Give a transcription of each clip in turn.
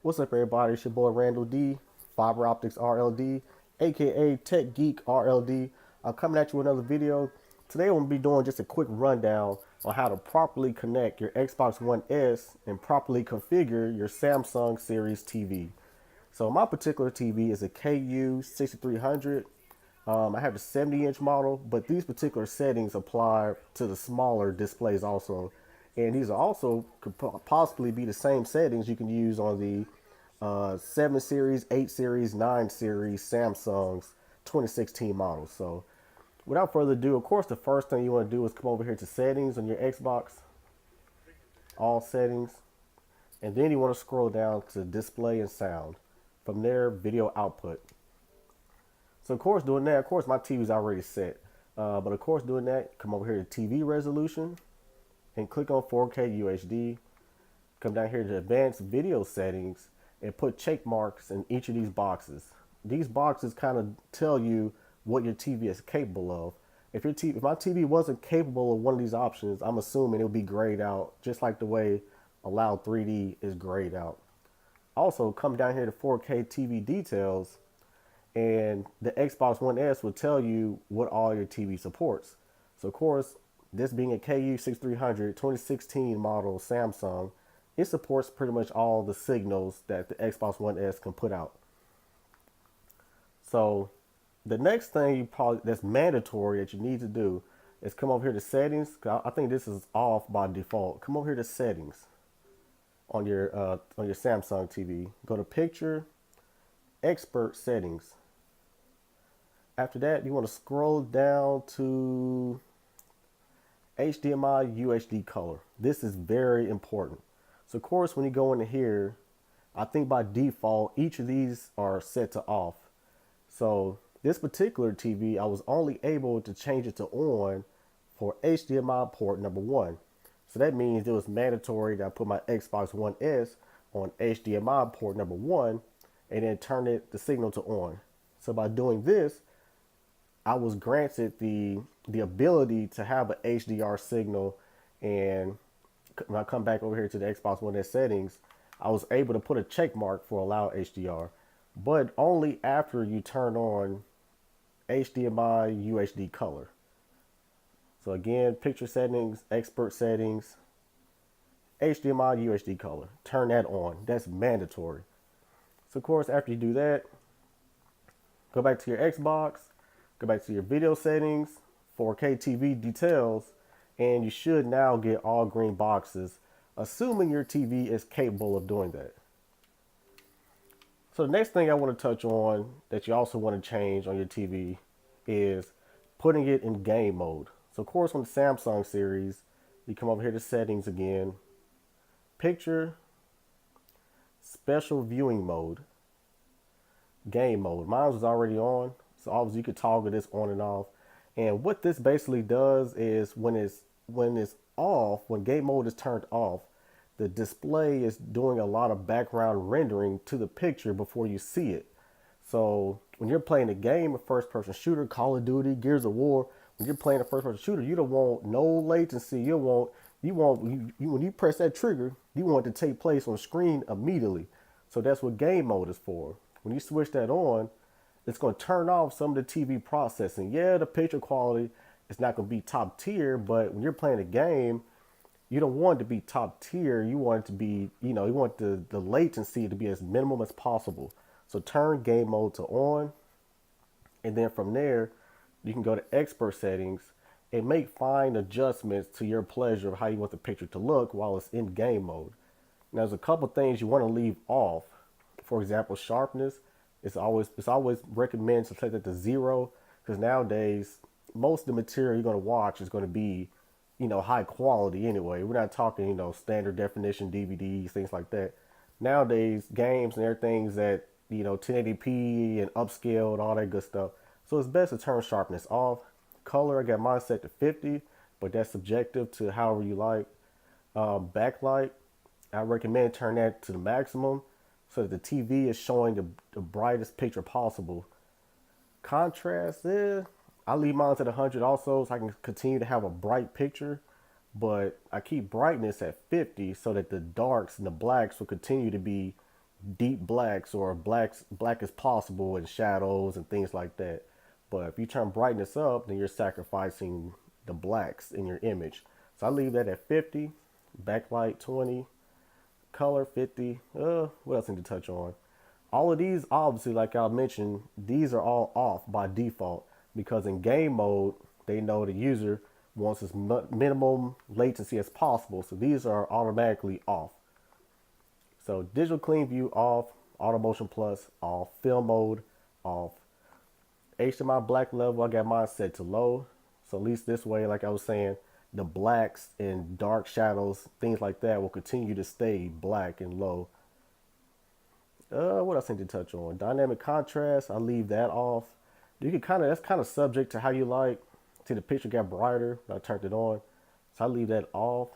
What's up, everybody? It's your boy Randall D, Fiber Optics RLD, aka Tech Geek RLD. I'm coming at you with another video. Today, I'm gonna be doing just a quick rundown on how to properly connect your Xbox One S and properly configure your Samsung Series TV. So, my particular TV is a KU 6300. I have the 70-inch model, but these particular settings apply to the smaller displays also. And these also could possibly be the same settings you can use on the 7 series, 8 series, 9 series Samsung's 2016 models. So without further ado, of course, the first thing you want to do is come over here to settings on your Xbox, all settings, and then you want to scroll down to display and sound. From there, video output. So of course, doing that, of course, my TV is already set. But of course, doing that, come over here to TV resolution and click on 4K UHD. Come down here to advanced video settings and put check marks in each of these boxes. These boxes kind of tell you what your TV is capable of. If my TV wasn't capable of one of these options, I'm assuming it would be grayed out, just like the way Allow 3D is grayed out. Also, come down here to 4K TV details, and the Xbox One S will tell you what all your TV supports. So of course, this being a KU6300 2016 model Samsung, it supports pretty much all the signals that the Xbox One S can put out. So the next thing that's mandatory that you need to do is come over here to settings. I think this is off by default. Come over here to settings on your Samsung TV. Go to picture, expert settings. After that, you want to scroll down to HDMI UHD color. This is very important. So of course, when you go into here, I think by default, each of these are set to off. So this particular TV, I was only able to change it to on for HDMI port number 1. So that means it was mandatory that I put my Xbox One S on HDMI port number 1 and then turn the signal to on. So by doing this, I was granted the ability to have an HDR signal, and when I come back over here to the Xbox One S settings, I was able to put a check mark for allow HDR, but only after you turn on HDMI UHD color. So again, picture settings, expert settings, HDMI UHD color. Turn that on. That's mandatory. So of course, after you do that, go back to your Xbox, go back to your video settings, 4K TV details, and you should now get all green boxes, assuming your TV is capable of doing that. So the next thing I want to touch on that you also want to change on your TV is putting it in game mode. So of course, on the Samsung series, you come over here to settings again, picture, special viewing mode, game mode. Mine was already on, so obviously you could toggle this on and off. And what this basically does is when it's off, when game mode is turned off, the display is doing a lot of background rendering to the picture before you see it. So when you're playing a game, a first-person shooter, Call of Duty, Gears of War, when you're playing a first-person shooter, you don't want no latency. When you press that trigger, you want it to take place on screen immediately. So that's what game mode is for. When you switch that on, it's going to turn off some of the TV processing. Yeah, the picture quality is not going to be top tier, but when you're playing a game, you don't want it to be top tier. You want it to be, you want the latency to be as minimum as possible. So turn game mode to on, and then from there, you can go to expert settings and make fine adjustments to your pleasure of how you want the picture to look while it's in game mode. Now, there's a couple things you want to leave off. For example, sharpness. It's always recommended to set that to 0, because nowadays most of the material you're going to watch is going to be, high quality anyway. We're not talking, standard definition DVDs, things like that. Nowadays, games and everything's at 1080p and upscale and all that good stuff. So it's best to turn sharpness off. Color, I got mine set to 50, but that's subjective to however you like. Backlight, I recommend turn that to the maximum so that the TV is showing the brightest picture possible. Contrast, I leave mine at 100 also so I can continue to have a bright picture, but I keep brightness at 50 so that the darks and the blacks will continue to be, deep blacks or black as possible and shadows and things like that. But if you turn brightness up, then you're sacrificing the blacks in your image. So I leave that at 50, backlight 20, color 50. What else I need to touch on? All of these, obviously, like I mentioned, these are all off by default because in game mode, they know the user wants as minimum latency as possible. So these are automatically off. So digital clean view off, auto motion plus off, film mode off, HDMI black level, I got mine set to low. So at least this way, like I was saying, the blacks and dark shadows, things like that will continue to stay black and low. What else I need to touch on? Dynamic contrast, I leave that off. You can that's kind of subject to how you like. See, the picture got brighter, I turned it on. So I leave that off.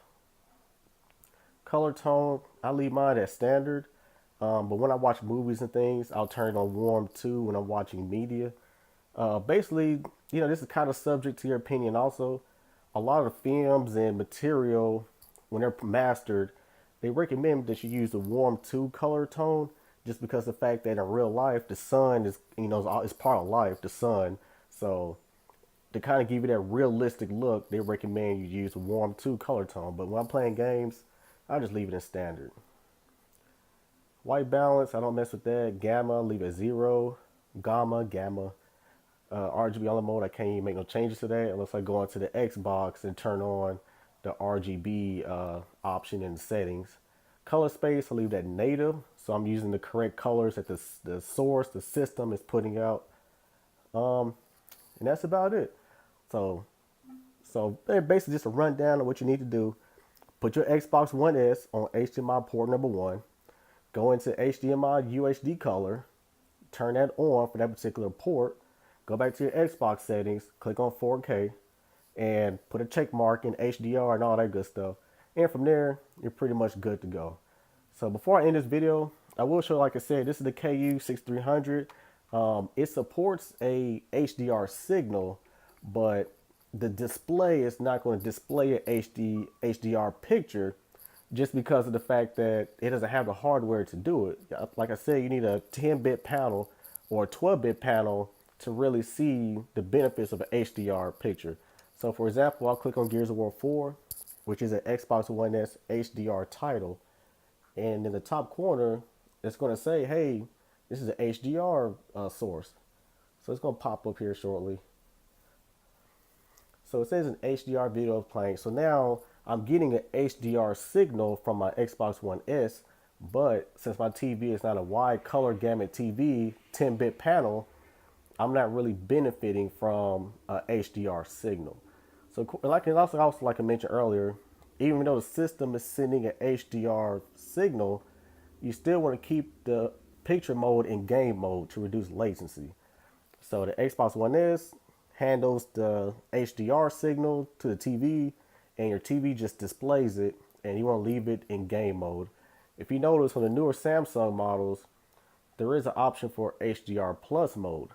Color tone, I leave mine at standard. But when I watch movies and things, I'll turn it on warm too when I'm watching media. Basically, this is kind of subject to your opinion also. A lot of films and material, when they're mastered, they recommend that you use the warm 2 color tone just because of the fact that in real life, the sun is part of life, the sun. So to kind of give you that realistic look, they recommend you use a warm 2 color tone. But when I'm playing games, I just leave it in standard. White balance, I don't mess with that. Gamma, leave it 0. Gamma. RGB element mode, I can't even make no changes to that unless I go into the Xbox and turn on the RGB option in the settings. Color space, I leave that native, so I'm using the correct colors that the source, the system is putting out. And that's about it. So, so basically just a rundown of what you need to do. Put your Xbox One S on HDMI port number 1. Go into HDMI UHD color. Turn that on for that particular port. Go back to your Xbox settings, click on 4K, and put a check mark in HDR and all that good stuff. And from there, you're pretty much good to go. So before I end this video, I will show, like I said, this is the KU6300. It supports a HDR signal, but the display is not going to display a HDR picture just because of the fact that it doesn't have the hardware to do it. Like I said, you need a 10-bit panel or a 12-bit panel to really see the benefits of an HDR picture. So for example, I'll click on Gears of War 4, which is an Xbox One S HDR title. And in the top corner, it's going to say, hey, this is an HDR source. So it's going to pop up here shortly. So it says an HDR video playing. So now I'm getting an HDR signal from my Xbox One S, but since my TV is not a wide color gamut TV, 10-bit panel, I'm not really benefiting from a HDR signal. So like I mentioned earlier, even though the system is sending an HDR signal, you still want to keep the picture mode in game mode to reduce latency. So the Xbox One S handles the HDR signal to the TV, and your TV just displays it, and you want to leave it in game mode. If you notice on the newer Samsung models, there is an option for HDR plus mode.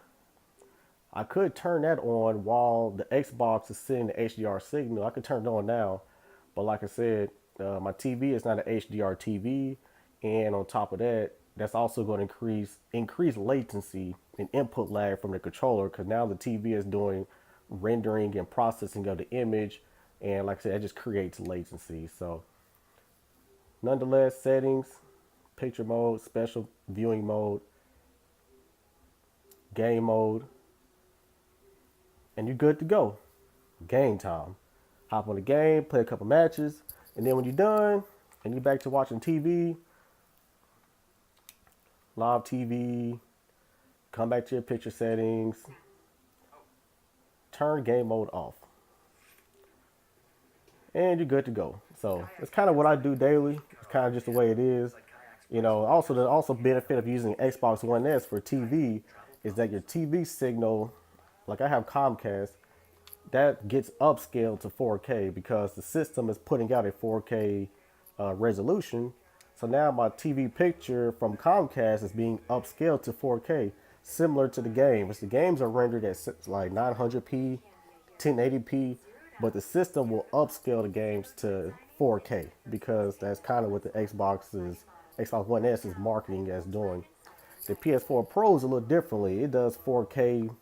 I could turn that on while the Xbox is sending the HDR signal. I could turn it on now, but like I said, my TV is not an HDR TV, and on top of that, that's also going to increase latency and input lag from the controller because now the TV is doing rendering and processing of the image, and like I said, it just creates latency. So, nonetheless, settings, picture mode, special viewing mode, game mode, and you're good to go. Game time. Hop on the game, play a couple matches, and then when you're done and you're back to watching TV, live TV, come back to your picture settings, turn game mode off, and you're good to go. So it's kind of what I do daily. It's kind of just the way it is. Also the benefit of using Xbox One S for TV is that your TV signal, like I have Comcast, that gets upscaled to 4K because the system is putting out a 4K resolution. So now my TV picture from Comcast is being upscaled to 4K, similar to the games. The games are rendered at like 900p, 1080p, but the system will upscale the games to 4K because that's kind of what the Xbox is Xbox One S is marketing as doing. The PS4 Pro is a little differently. It does 4K.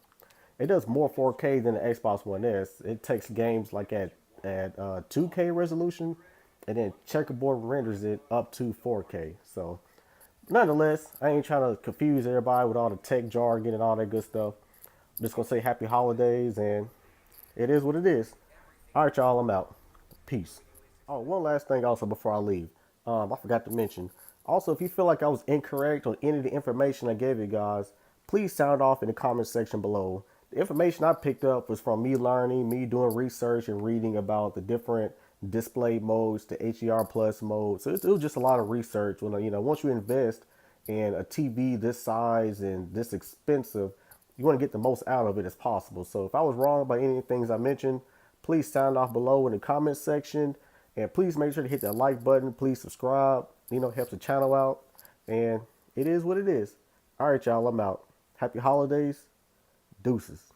It does more 4K than the Xbox One S. It takes games like at 2K resolution, and then checkerboard renders it up to 4K. So, nonetheless, I ain't trying to confuse everybody with all the tech jargon and all that good stuff. I'm just gonna say happy holidays, and it is what it is. All right, y'all, I'm out. Peace. Oh, one last thing also before I leave. I forgot to mention. Also, if you feel like I was incorrect on any of the information I gave you guys, please sound off in the comment section below. The information I picked up was from me learning, me doing research and reading about the different display modes, the HDR plus mode. So it was just a lot of research. When once you invest in a TV this size and this expensive, you want to get the most out of it as possible. So if I was wrong about any of the things I mentioned, please sound off below in the comment section. And please make sure to hit that like button. Please subscribe. Helps the channel out. And it is what it is. All right, y'all, I'm out. Happy holidays. Deuces.